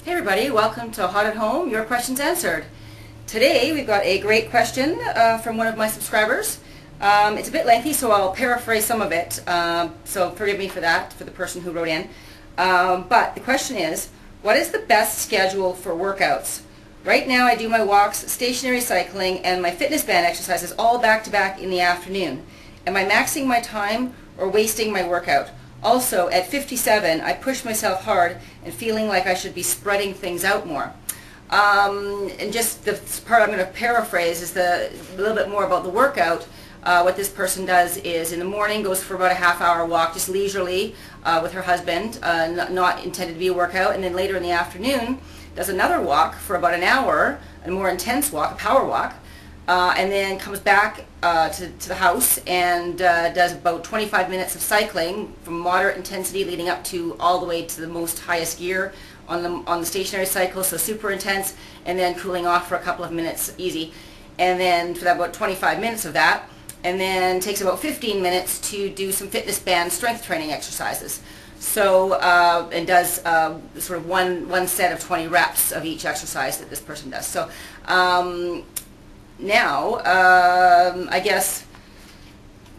Hey everybody, welcome to Hot at Home, Your Questions Answered. Today we've got a great question from one of my subscribers. It's a bit lengthy, so I'll paraphrase some of it, so forgive me for that, for the person who wrote in. But the question is, what is the best schedule for workouts? Right now I do my walks, stationary cycling, and my fitness band exercises all back-to-back in the afternoon. Am I maxing my time or wasting my workout? Also, at 57, I push myself hard and feeling like I should be spreading things out more. And just the part I'm going to paraphrase is a little bit more about the workout. What this person does is in the morning goes for about a half-hour walk, just leisurely with her husband, not intended to be a workout, and then later in the afternoon does another walk for about an hour, a more intense walk, a power walk, and then comes back to the house and does about 25 minutes of cycling from moderate intensity leading up to all the way to the most highest gear on the stationary cycle, so super intense, and then cooling off for a couple of minutes, easy. And then for that about 25 minutes of that, and then takes about 15 minutes to do some fitness band strength training exercises. So, and does sort of one set of 20 reps of each exercise that this person does. So, now, I guess,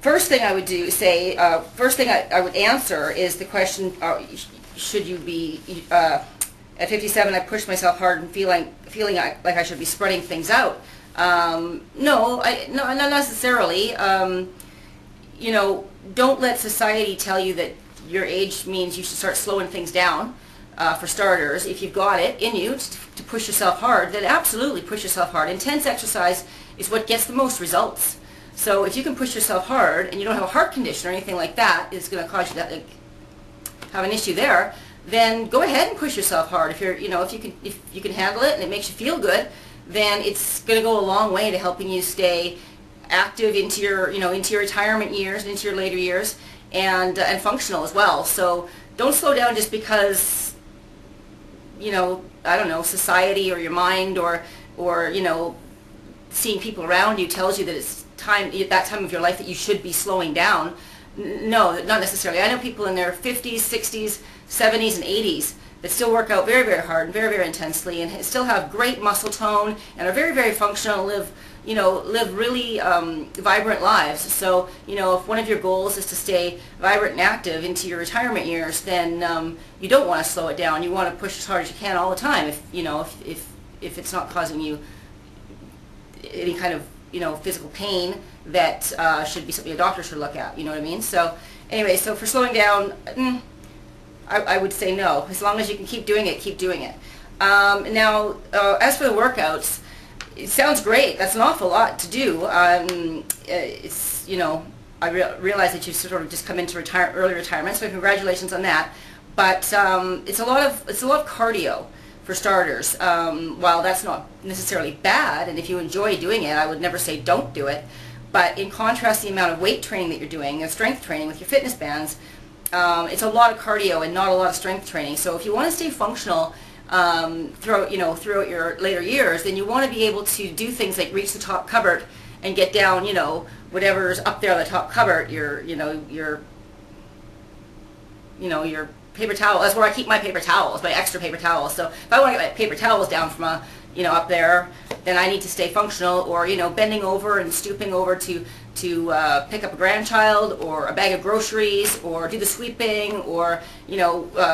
first thing I would first thing I would answer is the question, should you be, at 57 I push myself hard and feeling like I should be spreading things out. No, not necessarily. You know, don't let society tell you that your age means you should start slowing things down. For starters, if you've got it in you to push yourself hard, then absolutely push yourself hard. Intense exercise is what gets the most results. So if you can push yourself hard and you don't have a heart condition or anything like that, it's going to cause you to have an issue there, then go ahead and push yourself hard. If you can handle it and it makes you feel good, then it's going to go a long way to helping you stay active into your retirement years and into your later years, and functional as well. So don't slow down just because, I don't know, society or your mind or seeing people around you tells you that it's that time of your life that you should be slowing down. No, not necessarily. I know people in their 50s, 60s, 70s, and 80s that still work out very, very hard and very, very intensely and still have great muscle tone and are very, very functional, live really vibrant lives. So, if one of your goals is to stay vibrant and active into your retirement years, then you don't want to slow it down. You want to push as hard as you can all the time if it's not causing you any kind of, physical pain that should be something a doctor should look at, you know what I mean? So, anyway, so for slowing down, I would say no. As long as you can keep doing it, keep doing it. Now, as for the workouts, it sounds great. That's an awful lot to do. It's, I realize that you've sort of just come into early retirement, so congratulations on that. But it's a lot of cardio for starters. While that's not necessarily bad, and if you enjoy doing it, I would never say don't do it. But in contrast, the amount of weight training that you're doing and strength training with your fitness bands, it's a lot of cardio and not a lot of strength training. So if you want to stay functional throughout your later years, then you want to be able to do things like reach the top cupboard and get down, whatever's up there on the top cupboard, your paper towel. That's where I keep my paper towels, my extra paper towels. So if I want to get my paper towels down from up there, then I need to stay functional, or bending over and stooping over to pick up a grandchild or a bag of groceries, or do the sweeping, or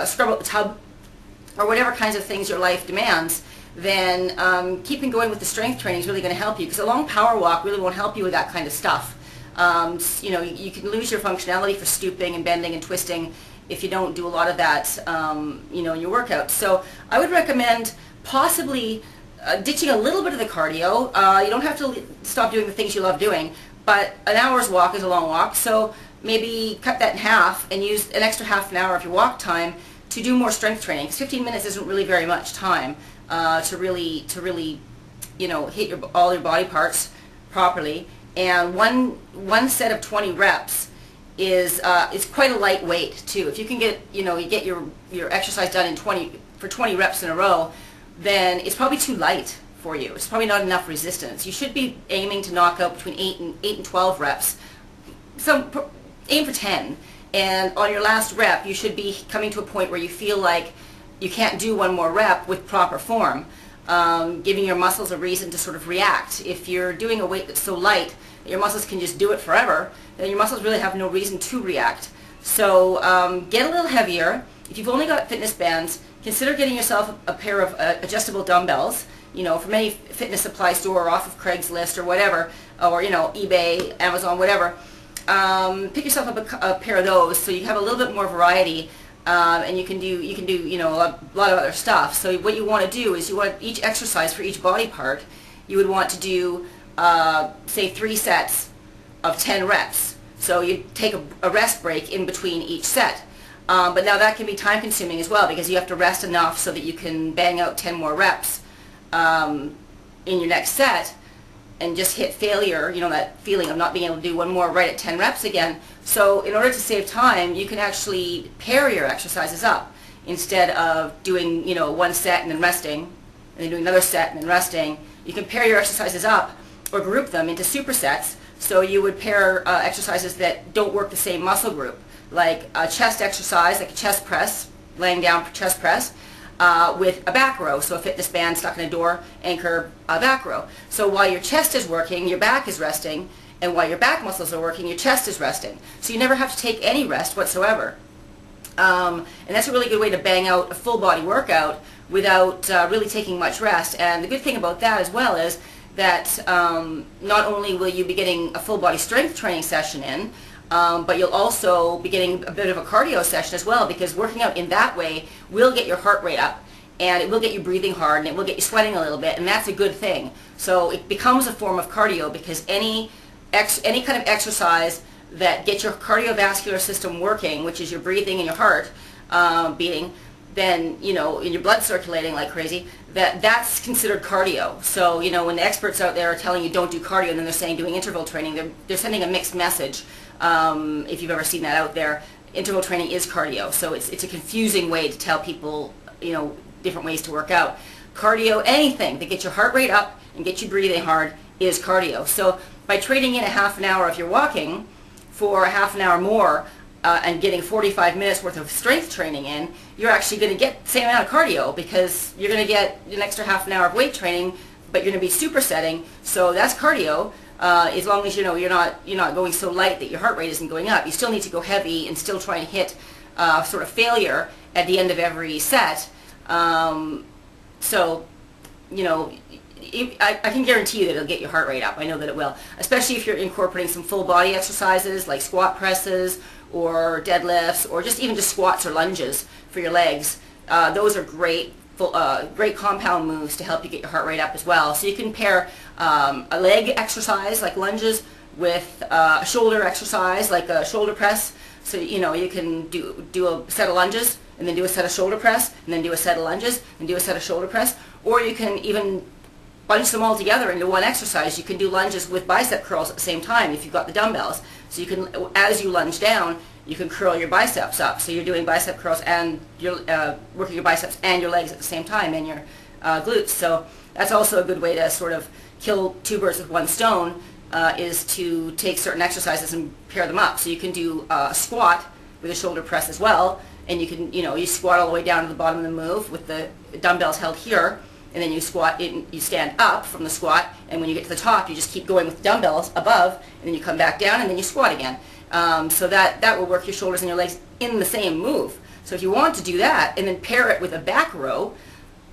scrub up the tub, or whatever kinds of things your life demands. Then keeping going with the strength training is really going to help you, because a long power walk really won't help you with that kind of stuff. You can lose your functionality for stooping and bending and twisting if you don't do a lot of that, in your workout. So I would recommend possibly ditching a little bit of the cardio. You don't have to stop doing the things you love doing, but an hour's walk is a long walk, so maybe cut that in half and use an extra half an hour of your walk time to do more strength training, because 15 minutes isn't really very much time to really hit all your body parts properly. And one set of 20 reps is quite a light weight too. If you can get you get your exercise done in 20 reps in a row, then it's probably too light for you. It's probably not enough resistance. You should be aiming to knock out between 8 and 12 reps. So aim for 10, and on your last rep you should be coming to a point where you feel like you can't do one more rep with proper form, giving your muscles a reason to sort of react. If you're doing a weight that's so light that your muscles can just do it forever, then your muscles really have no reason to react. So get a little heavier. If you've only got fitness bands, consider getting yourself a pair of adjustable dumbbells, from any fitness supply store or off of Craigslist or whatever, or, eBay, Amazon, whatever. Pick yourself up a pair of those so you have a little bit more variety, and you can do a lot of other stuff. So what you want to do is you want each exercise for each body part, you would want to do, say, 3 sets of 10 reps. So you take a rest break in between each set. But now that can be time consuming as well, because you have to rest enough so that you can bang out 10 more reps in your next set and just hit failure, that feeling of not being able to do one more right at 10 reps again. So in order to save time, you can actually pair your exercises up instead of doing, one set and then resting, and then doing another set and then resting. You can pair your exercises up or group them into supersets. So you would pair exercises that don't work the same muscle group, like a chest exercise, like a chest press, laying down chest press, with a back row, so a fitness band stuck in a door, anchor, a back row. So while your chest is working, your back is resting, and while your back muscles are working, your chest is resting. So you never have to take any rest whatsoever. And that's a really good way to bang out a full body workout without really taking much rest. And the good thing about that as well is that not only will you be getting a full body strength training session in, but you'll also be getting a bit of a cardio session as well, because working out in that way will get your heart rate up, and it will get you breathing hard, and it will get you sweating a little bit, and that's a good thing. So it becomes a form of cardio, because any kind of exercise that gets your cardiovascular system working, which is your breathing and your heart beating, then, and your blood circulating like crazy, that's considered cardio. So, when the experts out there are telling you don't do cardio, and then they're saying doing interval training, they're sending a mixed message. If you've ever seen that out there, interval training is cardio. So it's a confusing way to tell people, different ways to work out. Cardio, anything that gets your heart rate up and gets you breathing hard, is cardio. So by trading in a half an hour if you're walking for a half an hour more, and getting 45 minutes worth of strength training in, you're actually going to get the same amount of cardio, because you're going to get an extra half an hour of weight training, but you're going to be supersetting. So that's cardio. As long as you're not going so light that your heart rate isn't going up. You still need to go heavy and still try and hit sort of failure at the end of every set. So, I can guarantee you that it'll get your heart rate up. I know that it will, especially if you're incorporating some full body exercises like squat presses or deadlifts, or even just squats or lunges for your legs. Those are great compound moves to help you get your heart rate up as well. So you can pair a leg exercise like lunges with a shoulder exercise like a shoulder press. So you can do a set of lunges and then do a set of shoulder press, and then do a set of lunges and do a set of shoulder press. Or you can even bunch them all together into one exercise. You can do lunges with bicep curls at the same time if you've got the dumbbells. So you can, as you lunge down, you can curl your biceps up. So you're doing bicep curls and you're working your biceps and your legs at the same time, and your glutes. So that's also a good way to sort of kill 2 birds with 1 stone, is to take certain exercises and pair them up. So you can do a squat with a shoulder press as well, and you can, you squat all the way down to the bottom of the move with the dumbbells held here, and then you squat in, you stand up from the squat, and when you get to the top, you just keep going with the dumbbells above, and then you come back down, and then you squat again. So that will work your shoulders and your legs in the same move. So if you want to do that, and then pair it with a back row,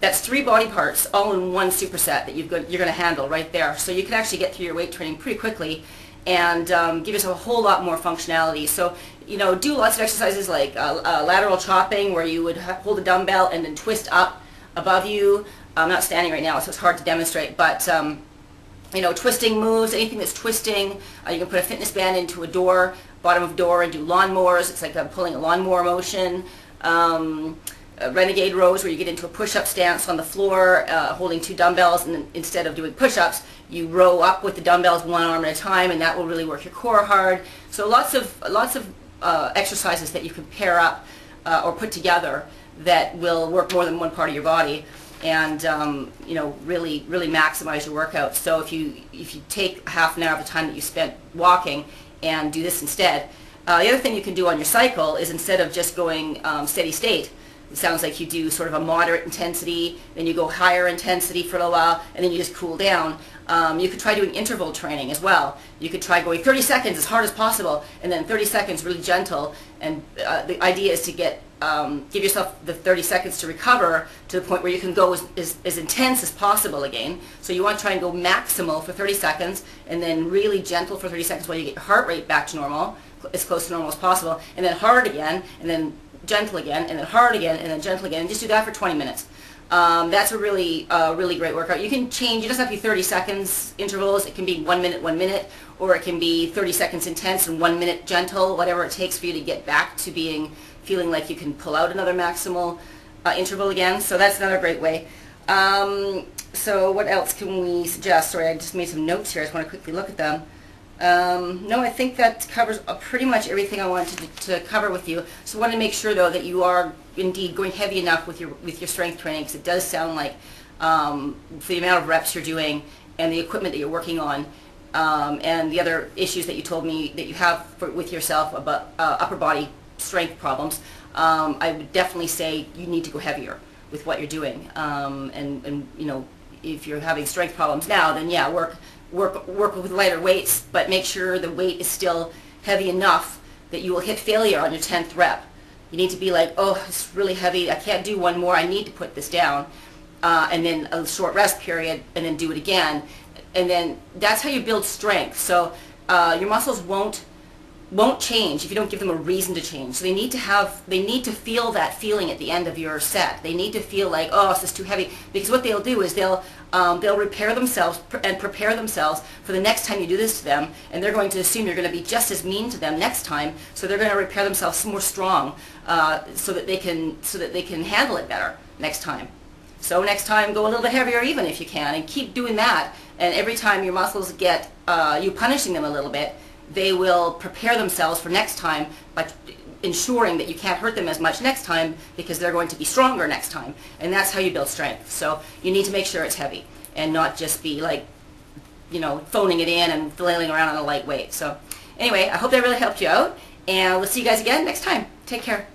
that's 3 body parts all in one superset that you're going to handle right there. So you can actually get through your weight training pretty quickly, and give yourself a whole lot more functionality. So, do lots of exercises like lateral chopping, where you would hold a dumbbell and then twist up above you. I'm not standing right now, so it's hard to demonstrate, but twisting moves, anything that's twisting. You can put a fitness band into a door, bottom of door, and do lawnmowers. It's like pulling a lawnmower motion. Renegade rows, where you get into a push-up stance on the floor, holding 2 dumbbells, and then instead of doing push-ups, you row up with the dumbbells 1 arm at a time, and that will really work your core hard. So lots of exercises that you can pair up or put together that will work more than one part of your body, and really maximize your workout. So if you take half an hour of the time that you spent walking and do this instead, the other thing you can do on your cycle is, instead of just going steady state, It sounds like you do sort of a moderate intensity, then you go higher intensity for a little while, and then you just cool down. You could try doing interval training as well. You could try going 30 seconds as hard as possible, and then 30 seconds really gentle. And the idea is to give yourself the 30 seconds to recover to the point where you can go as intense as possible again. So you want to try and go maximal for 30 seconds, and then really gentle for 30 seconds while you get your heart rate back to normal, as close to normal as possible, and then hard again, and then gentle again, and then hard again, and then gentle again, and just do that for 20 minutes. That's a really great workout. You can change, it doesn't have to be 30 seconds intervals, it can be 1 minute, 1 minute, or it can be 30 seconds intense and 1 minute gentle, whatever it takes for you to get back to feeling like you can pull out another maximal interval again. So that's another great way. So what else can we suggest? Sorry, I just made some notes here, I just want to quickly look at them. No, I think that covers pretty much everything I wanted to cover with you. So I want to make sure, though, that you are indeed going heavy enough with your strength training, because it does sound like for the amount of reps you're doing and the equipment that you're working on, and the other issues that you told me that you have with yourself about upper body strength problems, I would definitely say you need to go heavier with what you're doing. And you know, if you're having strength problems now, then yeah, work with lighter weights, but make sure the weight is still heavy enough that you will hit failure on your 10th rep. You need to be like, oh, it's really heavy, I can't do one more, I need to put this down, and then a short rest period, and then do it again. And then that's how you build strength. So your muscles won't change if you don't give them a reason to change. So they need to feel that feeling at the end of your set. They need to feel like, oh, this is too heavy, because what they'll do is they'll repair themselves and prepare themselves for the next time you do this to them, and they're going to assume you're going to be just as mean to them next time. So they're going to repair themselves more strong, so that they can handle it better next time. So next time, go a little bit heavier even if you can, and keep doing that. And every time your muscles get you punishing them a little bit, they will prepare themselves for next time by ensuring that you can't hurt them as much next time, because they're going to be stronger next time. And that's how you build strength. So you need to make sure it's heavy and not just be like, you know, phoning it in and flailing around on a light weight. So anyway, I hope that really helped you out, and we'll see you guys again next time. Take care.